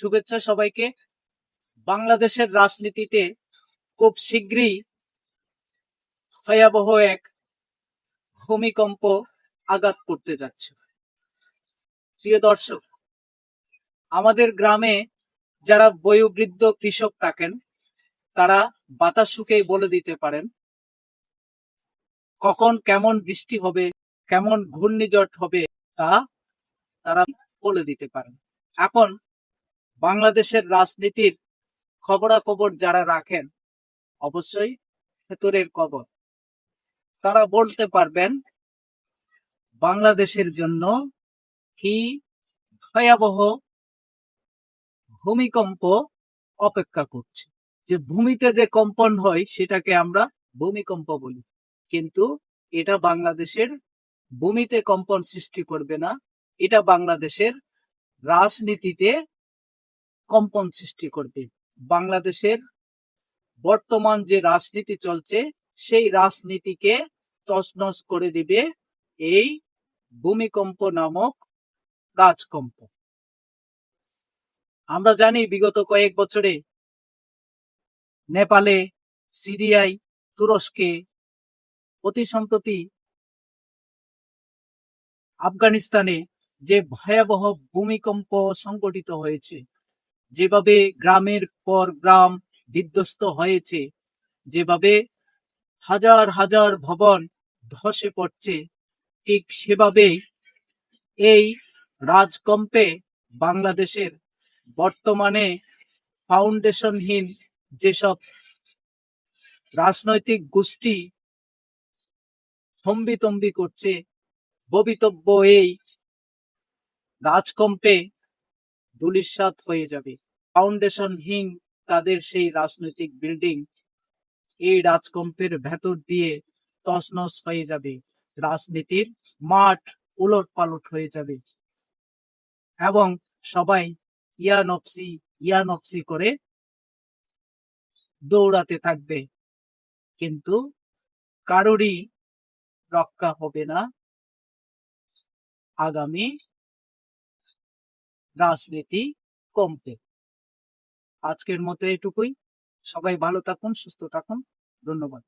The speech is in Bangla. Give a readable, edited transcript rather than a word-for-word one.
শুভেচ্ছা সবাইকে। বাংলাদেশের রাজনীতিতে খুব শীঘ্রই ভয়াবহ এক ভূমিকম্প আঘাত করতে যাচ্ছে। প্রিয় দর্শক, আমাদের গ্রামে যারা বয়োবৃদ্ধ কৃষক থাকেন তারা বাতাস শুঁকেই বলে দিতে পারেন কখন কেমন বৃষ্টি হবে, কেমন ঘূর্ণিঝড় হবে, তা তারা বলে দিতে পারেন। এখন বাংলাদেশের রাজনীতির খবরাখবর যারা রাখেন, অবশ্যই ভেতরের খবর, তারা বলতে পারবেন বাংলাদেশের জন্য কি ভয়াবহ ভূমিকম্প অপেক্ষা করছে। যে ভূমিতে যে কম্পন হয় সেটাকে আমরা ভূমিকম্প বলি, কিন্তু এটা বাংলাদেশের ভূমিতে কম্পন সৃষ্টি করবে না, এটা বাংলাদেশের রাজনীতিতে কম্পন সৃষ্টি করবে। বাংলাদেশের বর্তমান যে রাজনীতি চলছে সেই রাজনীতিকে তছনছ করে দিবে এই ভূমিকম্প নামক রাজকম্প। আমরা জানি বিগত কয়েক বছরে নেপালে, সিরিয়ায়, তুরস্কে, অতি সম্প্রতি আফগানিস্তানে যে ভয়াবহ ভূমিকম্প সংঘটিত হয়েছে, যেভাবে গ্রামের পর গ্রাম বিধ্বস্ত হয়েছে, যেভাবে হাজার হাজার ভবন ধসে পড়ছে, ঠিক সেভাবেই এই রাজকম্পে বাংলাদেশের বর্তমানে ফাউন্ডেশনহীন যেসব রাজনৈতিক গোষ্ঠী থম্বিতম্বি করছে, ভবিতব্য এই রাজকম্পে ধূলিসাৎ হয়ে যাবে। ফাউন্ডেশনহীন তাদের সেই রাজনৈতিক বিল্ডিং এই রাজকম্পের ভেতর দিয়ে তছনছ হয়ে যাবে, রাজনীতির মাঠ উলট পালট হয়ে যাবে এবং সবাই ইয়ানপসি করে দৌড়াতে থাকবে, কিন্তু কারোরই রক্ষা হবে না আগামী রাজনীতি কম্পে। আজকের মতো এটুকুই। সবাই ভালো থাকুন, সুস্থ থাকুন। ধন্যবাদ।